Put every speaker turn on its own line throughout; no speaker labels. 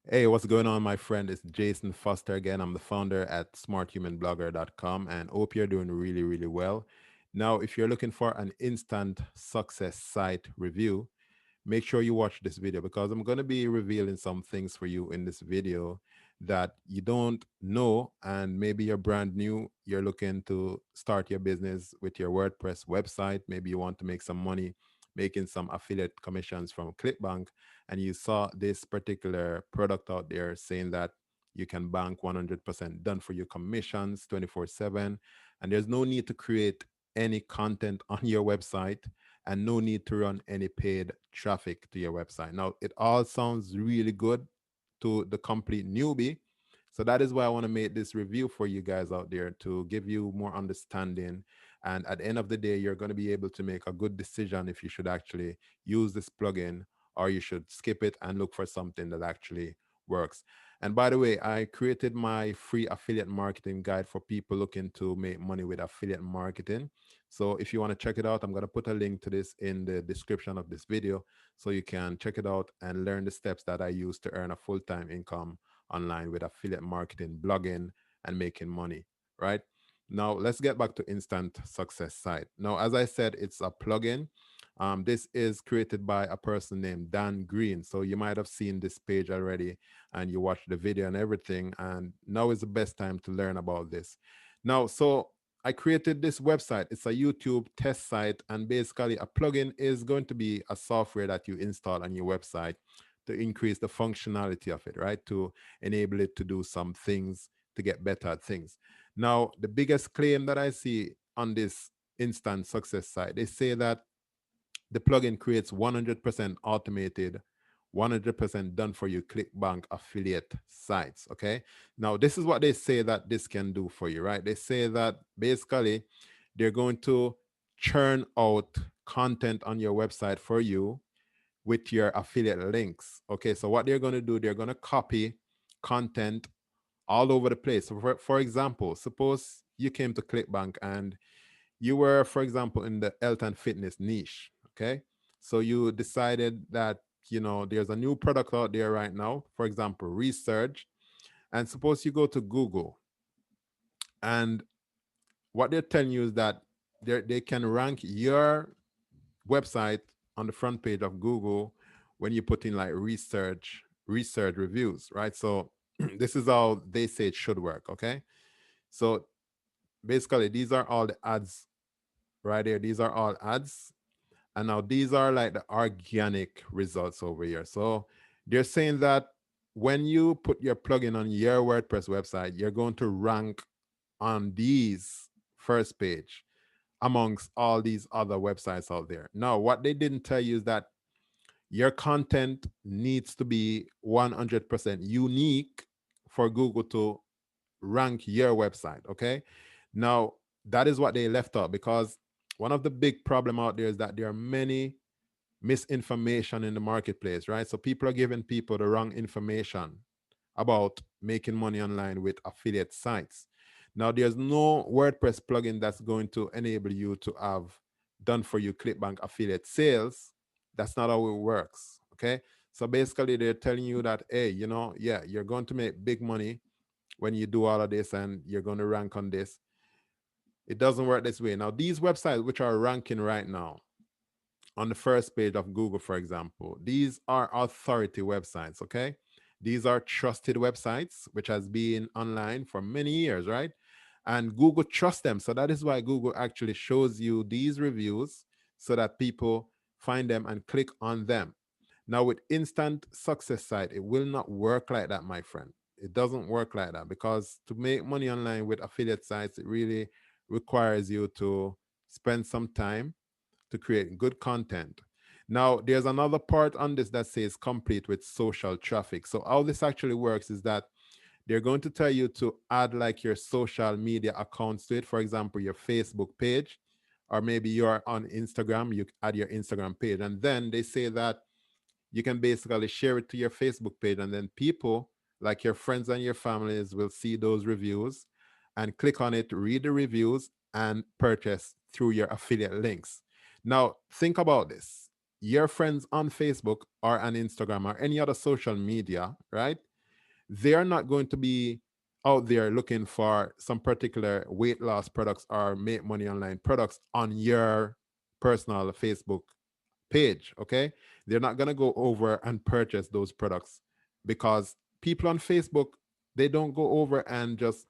Hey, what's going on, my friend? It's Jason Foster again. I'm the founder at smarthumanblogger.com and hope you're doing really, really well. Now, if you're looking for an instant success site review, make sure you watch this video because I'm going to be revealing some things for you in this video that you don't know. And maybe you're brand new, you're looking to start your business with your WordPress website. Maybe you want to make some money making some affiliate commissions from ClickBank, and you saw this particular product out there saying that you can bank 100% done for your commissions 24/7, and there's no need to create any content on your website and no need to run any paid traffic to your website. Now, it all sounds really good to the complete newbie. So that is why I want to make this review for you guys out there to give you more understanding. And at the end of the day, you're going to be able to make a good decision if you should actually use this plugin or you should skip it and look for something that actually works. And by the way, I created my free affiliate marketing guide for people looking to make money with affiliate marketing. So if you want to check it out, I'm going to put a link to this in the description of this video so you can check it out and learn the steps that I use to earn a full-time income online with affiliate marketing, blogging, and making money, right? Now, let's get back to Instant Success Site. Now, as I said, it's a plugin. This is created by a person named Dan Green. So you might have seen this page already and you watched the video and everything. And now is the best time to learn about this. Now, so I created this website. It's a YouTube test site, and basically a plugin is going to be a software that you install on your website to increase the functionality of it, right? To enable it to do some things to get better at things. Now, the biggest claim that I see on this instant success site, they say that the plugin creates 100% automated, 100% done for you ClickBank affiliate sites. Okay. Now, this is what they say that this can do for you, right? They say that basically they're going to churn out content on your website for you with your affiliate links. Okay. So, what they're going to do, they're going to copy content all over the place. So, for example, suppose you came to ClickBank and you were, for example, in the health and fitness niche. Okay. So you decided that, there's a new product out there right now, for example, research. And suppose you go to Google, and what they're telling you is that they can rank your website on the front page of Google when you put in like research reviews, right? So this is how they say it should work. Okay. So basically, these are all the ads right there. These are all ads. And now these are like the organic results over here. So they're saying that when you put your plugin on your WordPress website, you're going to rank on these first page amongst all these other websites out there. Now, what they didn't tell you is that your content needs to be 100% unique for Google to rank your website. Okay. Now, that is what they left out because one of the big problem out there is that there are many misinformation in the marketplace, right? So people are giving people the wrong information about making money online with affiliate sites. Now, there's no WordPress plugin that's going to enable you to have done for you ClickBank affiliate sales. That's not how it works. Okay. So basically, they're telling you that, hey, yeah, you're going to make big money when you do all of this and you're going to rank on this. It doesn't work this way. Now, these websites which are ranking right now, on the first page of Google, for example, these are authority websites, okay? These are trusted websites, which has been online for many years, right? And Google trusts them. So that is why Google actually shows you these reviews so that people find them and click on them. Now, with instant success site, it will not work like that, my friend. It doesn't work like that because to make money online with affiliate sites, it really requires you to spend some time to create good content. Now, there's another part on this that says complete with social traffic. So how this actually works is that they're going to tell you to add like your social media accounts to it. For example, your Facebook page, or maybe you're on Instagram, you add your Instagram page. And then they say that you can basically share it to your Facebook page. And then people like your friends and your families will see those reviews and click on it, read the reviews, and purchase through your affiliate links. Now, think about this. Your friends on Facebook or on Instagram or any other social media, right? they are not going to be out there looking for some particular weight loss products or make money online products on your personal Facebook page. Okay. They're not going to go over and purchase those products because people on Facebook, they don't go over and just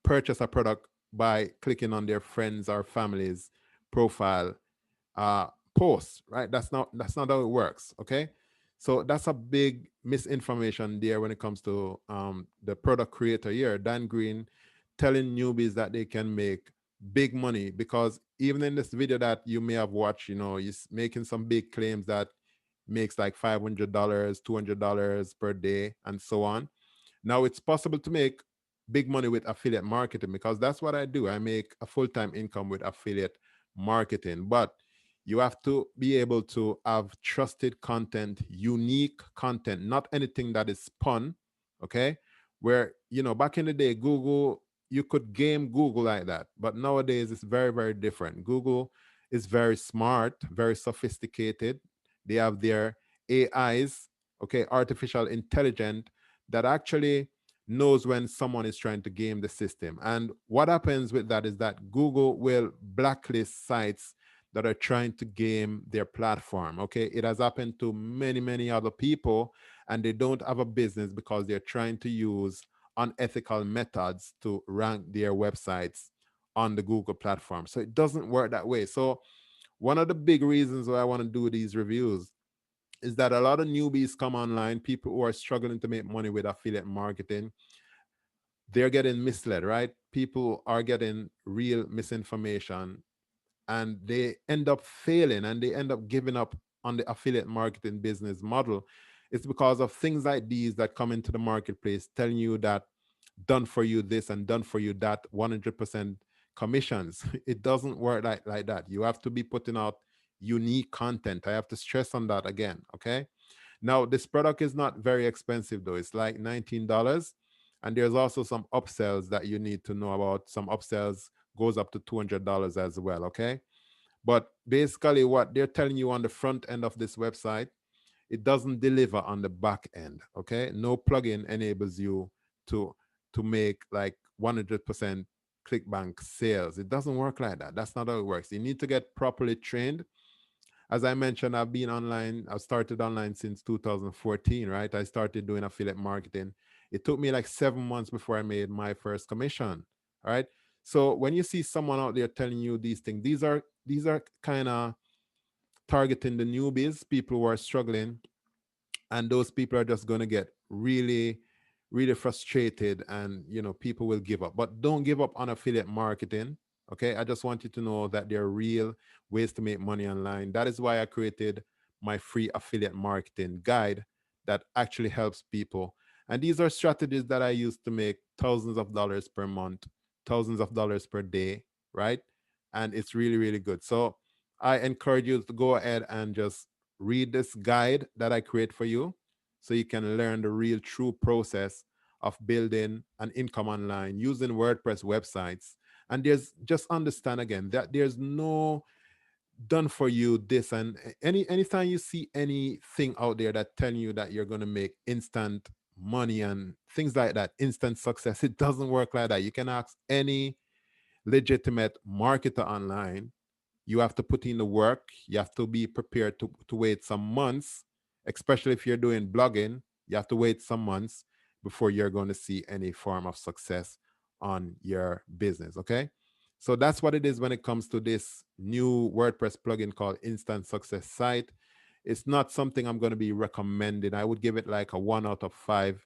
purchase a product by clicking on their friends or family's profile uh, posts, right? That's not how it works. Okay, so that's a big misinformation there when it comes to the product creator here, Dan Green, telling newbies that they can make big money because even in this video that you may have watched, he's making some big claims that makes like $500, $200 per day, and so on. Now it's possible to make big money with affiliate marketing because that's what I do. I make a full-time income with affiliate marketing, but you have to be able to have trusted content, unique content, not anything that is spun, okay? Where, back in the day, Google, you could game Google like that, but nowadays it's very, very different. Google is very smart, very sophisticated. They have their AIs, okay, artificial intelligence, that actually knows when someone is trying to game the system. And what happens with that is that Google will blacklist sites that are trying to game their platform. Okay. It has happened to many, many other people, and they don't have a business because they're trying to use unethical methods to rank their websites on the Google platform. So it doesn't work that way. So one of the big reasons why I want to do these reviews is that a lot of newbies come online, people who are struggling to make money with affiliate marketing, they're getting misled, right? People are getting real misinformation and they end up failing and they end up giving up on the affiliate marketing business model. It's because of things like these that come into the marketplace telling you that done for you this and done for you that 100% commissions. It doesn't work like that. You have to be putting out unique content. I have to stress on that again. Okay. Now, this product is not very expensive though. It's like $19. And there's also some upsells that you need to know about. Some upsells goes up to $200 as well. Okay. But basically, what they're telling you on the front end of this website, it doesn't deliver on the back end. Okay. No plugin enables you to to make like 100% ClickBank sales. It doesn't work like that. That's not how it works. You need to get properly trained. As I mentioned, I've been online. I've started online since 2014, right? I started doing affiliate marketing. It took me like 7 months before I made my first commission. All right. So when you see someone out there telling you these things, these are kind of targeting the newbies, people who are struggling, and those people are just going to get really, really frustrated, and people will give up. But don't give up on affiliate marketing. Okay, I just want you to know that there are real ways to make money online. That is why I created my free affiliate marketing guide that actually helps people. And these are strategies that I use to make thousands of dollars per month, thousands of dollars per day, right? And it's really, really good. So I encourage you to go ahead and just read this guide that I create for you so you can learn the real true process of building an income online using WordPress websites. And there's just understand again that there's no done for you this and anytime you see anything out there that telling you that you're going to make instant money and things like that, instant success, it doesn't work like that. You can ask any legitimate marketer online. You have to put in the work. You have to be prepared to wait some months, especially if you're doing blogging. You have to wait some months before you're going to see any form of success on your business. Okay. So that's what it is when it comes to this new WordPress plugin called Instant Success Site. It's not something I'm going to be recommending. I would give it like a 1 out of 5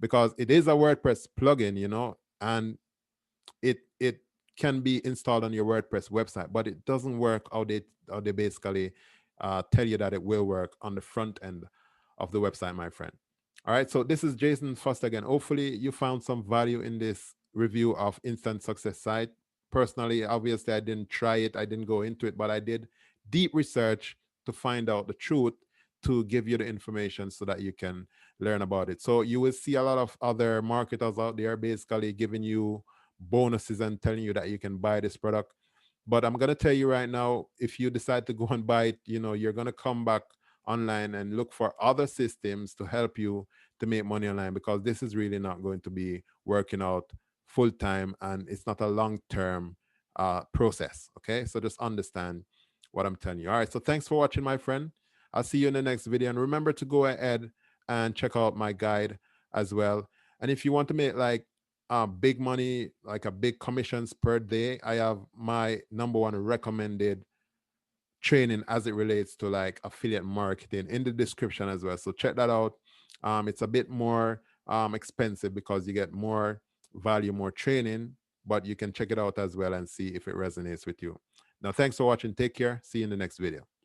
because it is a WordPress plugin, and it can be installed on your WordPress website, but it doesn't work how they basically tell you that it will work on the front end of the website, my friend. All right, so this is Jason Foster again. Hopefully, you found some value in this review of Instant Success Site. Personally, obviously, I didn't try it, I didn't go into it, but I did deep research to find out the truth to give you the information so that you can learn about it. So you will see a lot of other marketers out there basically giving you bonuses and telling you that you can buy this product. But I'm going to tell you right now, if you decide to go and buy it, you're going to come back online and look for other systems to help you to make money online, because this is really not going to be working out full time, and it's not a long term process. Okay, so just understand what I'm telling you. All right, so thanks for watching, my friend. I'll see you in the next video, and remember to go ahead and check out my guide as well. And if you want to make like big money, like a big commissions per day, I have my number one recommended training as it relates to like affiliate marketing in the description as well. So check that out. It's a bit more expensive because you get more value, more training, but you can check it out as well and see if it resonates with you. Now, thanks for watching. Take care. See you in the next video.